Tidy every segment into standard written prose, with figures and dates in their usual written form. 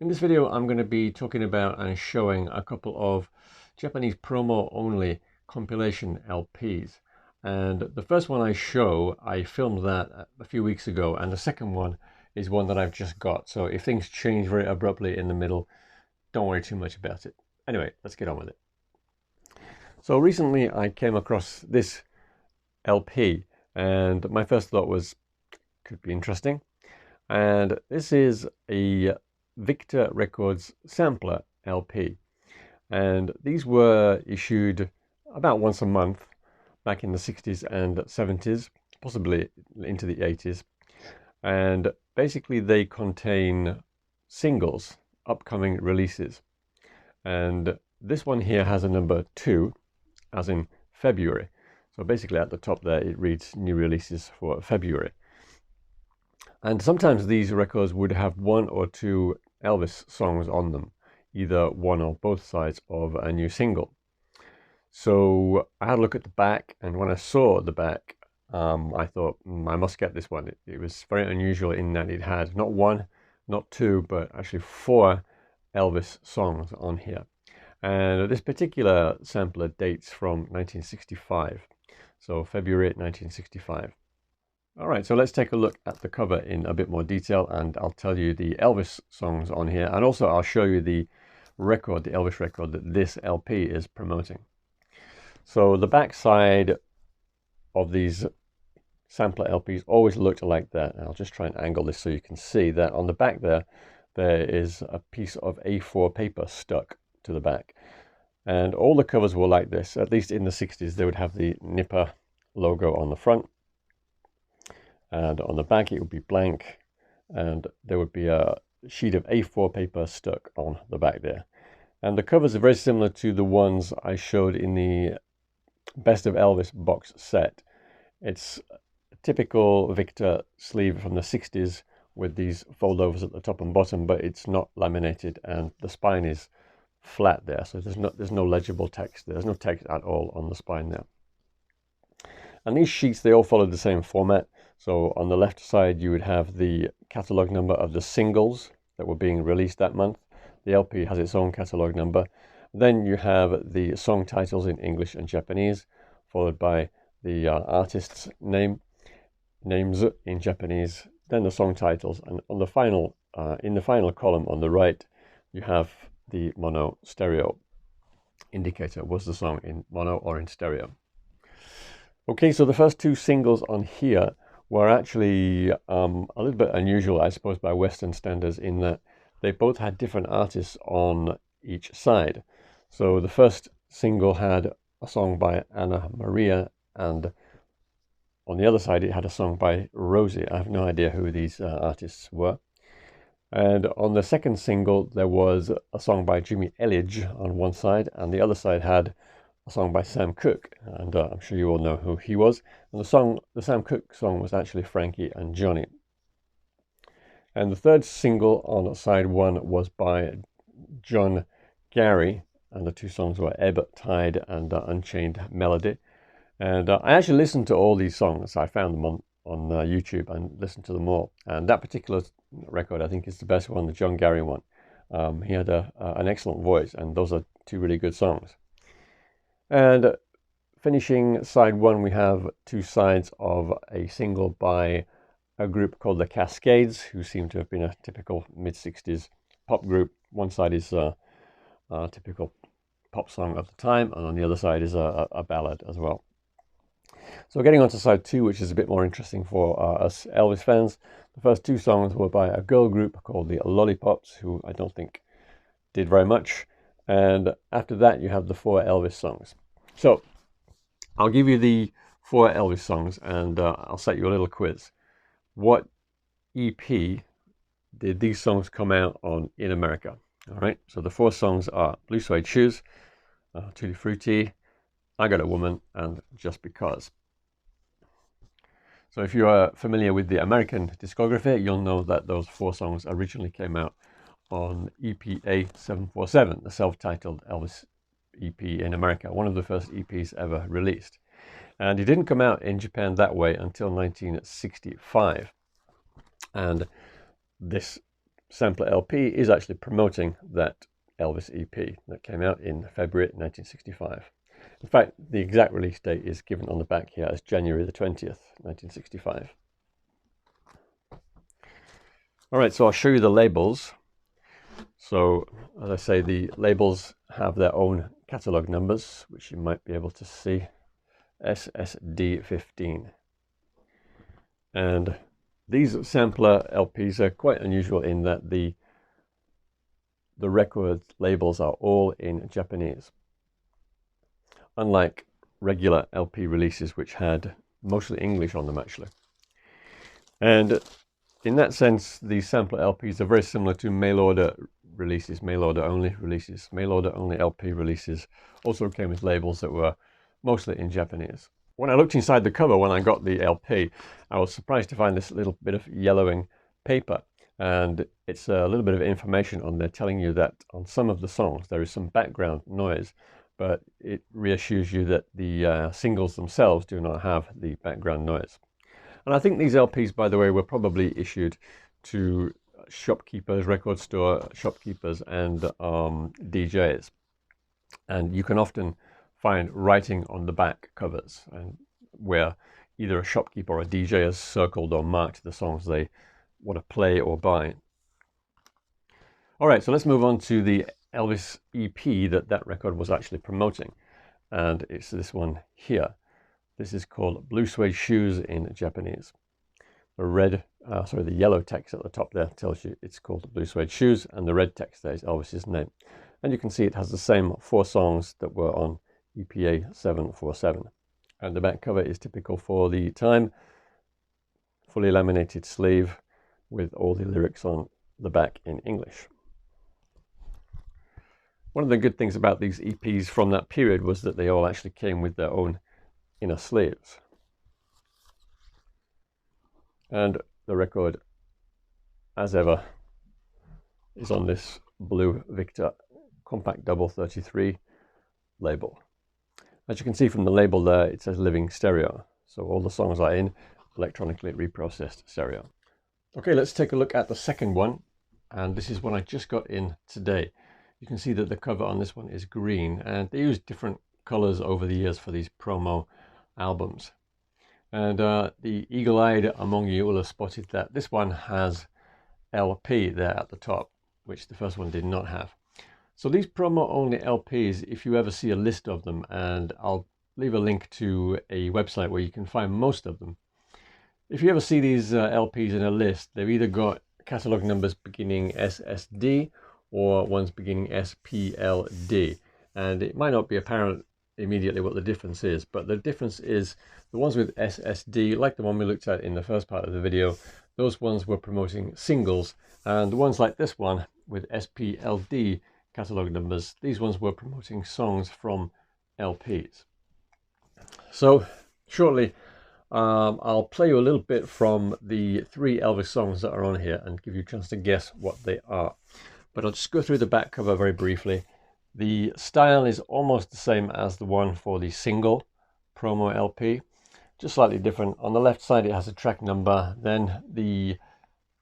In this video, I'm going to be talking about and showing a couple of Japanese promo-only compilation LPs. And the first one I show, I filmed that a few weeks ago, and the second one is one that I've just got. So if things change very abruptly in the middle, don't worry too much about it. Anyway, let's get on with it. So recently I came across this LP, and my first thought was, could be interesting. And this is a Victor Records sampler LP, and these were issued about once a month back in the 60s and 70s, possibly into the 80s, and basically they contain singles, upcoming releases. And this one here has a number 2, as in February. So basically at the top there it reads new releases for February. And sometimes these records would have one or two Elvis songs on them, either one or both sides of a new single. So I had a look at the back, and when I saw the back, I thought, I must get this one. It was very unusual in that it had not one, not two, but actually 4 Elvis songs on here. And this particular sampler dates from 1965, so February 1965. All right, so let's take a look at the cover in a bit more detail, and I'll tell you the Elvis songs on here, and also I'll show you the record, the Elvis record that this LP is promoting. So the back side of these sampler LPs always looked like that. And I'll just try and angle this so you can see that on the back there is a piece of A4 paper stuck to the back. And all the covers were like this. At least in the 60s, they would have the Nipper logo on the front. And on the back, it would be blank, and there would be a sheet of A4 paper stuck on the back there. And the covers are very similar to the ones I showed in the Best of Elvis box set. It's a typical Victor sleeve from the 60s with these foldovers at the top and bottom, but it's not laminated, and the spine is flat there, so there's no legible text. There's no text at all on the spine there. And these sheets, they all follow the same format. So on the left side, you would have the catalog number of the singles that were being released that month. The LP has its own catalog number. Then you have the song titles in English and Japanese, followed by the artist's names in Japanese, then the song titles. And on the final, in the final column on the right, you have the mono stereo indicator. Was the song in mono or in stereo? Okay, so the first 2 singles on here were actually a little bit unusual, I suppose, by Western standards, in that they both had different artists on each side. So the first single had a song by Anna Maria, and on the other side it had a song by Rosie. I have no idea who these artists were. And on the second single there was a song by Jimmy Elledge on one side, and the other side had a song by Sam Cooke, and I'm sure you all know who he was. And the Sam Cooke song was actually Frankie and Johnny. And the third single on side 1 was by John Gary, and the 2 songs were Ebb Tide and Unchained Melody. And I actually listened to all these songs. I found them on YouTube and listened to them all. And that particular record, I think, is the best one, the John Gary one. He had an excellent voice, and those are 2 really good songs. And finishing side 1, we have 2 sides of a single by a group called the Cascades, who seem to have been a typical mid-60s pop group. One side is a typical pop song of the time, and on the other side is a ballad as well. So getting on to side 2, which is a bit more interesting for us Elvis fans. The first 2 songs were by a girl group called the Lollipops, who I don't think did very much. And after that, you have the 4 Elvis songs. So I'll give you the 4 Elvis songs, and I'll set you a little quiz. What EP did these songs come out on in America? All right, so the 4 songs are Blue Suede Shoes, Tutti Frutti, I Got a Woman, and Just Because. So if you are familiar with the American discography, you'll know that those 4 songs originally came out on EPA 747, the self-titled Elvis EP in America, one of the first EPs ever released. And it didn't come out in Japan that way until 1965. And this sampler LP is actually promoting that Elvis EP that came out in February 1965. In fact, the exact release date is given on the back here as January the 20th, 1965. All right, so I'll show you the labels. So, as I say, the labels have their own catalog numbers, which you might be able to see. SSD15. And these sampler LPs are quite unusual in that the record labels are all in Japanese. Unlike regular LP releases, which had mostly English on them, actually. And in that sense, these sampler LPs are very similar to mail order releases, mail order only releases. Mail order only LP releases also came with labels that were mostly in Japanese. When I looked inside the cover when I got the LP, I was surprised to find this little bit of yellowing paper. And it's a little bit of information on there telling you that on some of the songs there is some background noise, but it reassures you that the singles themselves do not have the background noise. And I think these LPs, by the way, were probably issued to shopkeepers, record store shopkeepers, and DJs. And you can often find writing on the back covers, and where either a shopkeeper or a DJ has circled or marked the songs they want to play or buy. All right, so let's move on to the Elvis EP that record was actually promoting, and it's this one here. This is called Blue Suede Shoes in Japanese. The the yellow text at the top there tells you it's called Blue Suede Shoes, and the red text there is Elvis's name. And you can see it has the same 4 songs that were on EPA 747. And the back cover is typical for the time. Fully laminated sleeve with all the lyrics on the back in English. One of the good things about these EPs from that period was that they all actually came with their own inner sleeves. And the record, as ever, is on this blue Victor Compact Double 33 label. As you can see from the label there, it says Living Stereo. So all the songs are in electronically reprocessed stereo. Okay, let's take a look at the second one. And this is one I just got in today. You can see that the cover on this one is green, and they use different colors over the years for these promo albums. And the eagle-eyed among you will have spotted that this one has LP there at the top, which the first one did not have. So these promo-only LPs, if you ever see a list of them, and I'll leave a link to a website where you can find most of them. If you ever see these LPs in a list, they've either got catalog numbers beginning SSD or ones beginning SPLD. And it might not be apparent immediately what the difference is, but the difference is the ones with SSD, like the one we looked at in the first part of the video, those ones were promoting singles, and the ones like this one with SPLD catalog numbers, these ones were promoting songs from LPs. So shortly I'll play you a little bit from the 3 Elvis songs that are on here and give you a chance to guess what they are. But I'll just go through the back cover very briefly. The style is almost the same as the one for the single promo LP, just slightly different. On the left side it has a track number, then the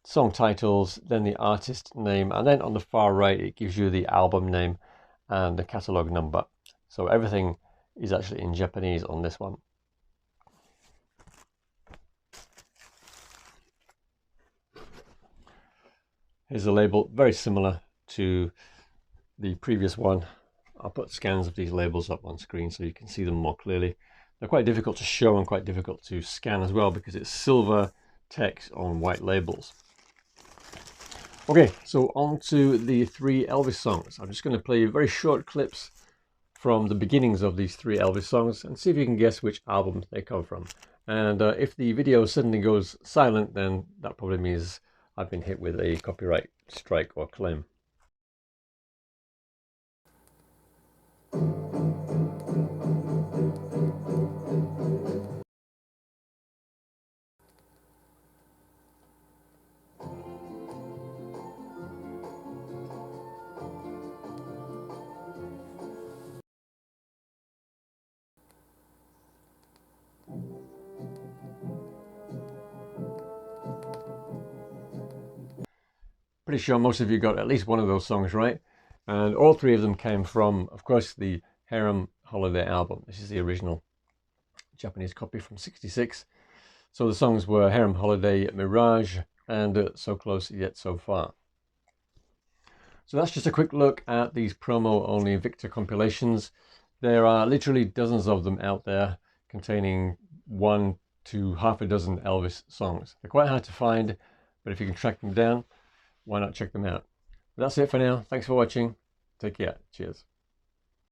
song titles, then the artist name, and then on the far right it gives you the album name and the catalog number. So everything is actually in Japanese on this one. Here's a label, very similar to the previous one. I'll put scans of these labels up on screen so you can see them more clearly. They're quite difficult to show and quite difficult to scan as well because it's silver text on white labels. Okay, so on to the 3 Elvis songs. I'm just going to play you very short clips from the beginnings of these 3 Elvis songs and see if you can guess which album they come from. And if the video suddenly goes silent, then that probably means I've been hit with a copyright strike or claim. Pretty sure most of you got at least one of those songs right. And all three of them came from, of course, the Harem Holiday album. This is the original Japanese copy from '66. So the songs were Harem Holiday, Mirage, and So Close Yet So Far. So that's just a quick look at these promo-only Victor compilations. There are literally dozens of them out there containing 1 to half a dozen Elvis songs. They're quite hard to find, but if you can track them down, why not check them out? That's it for now. Thanks for watching. Take care. Cheers.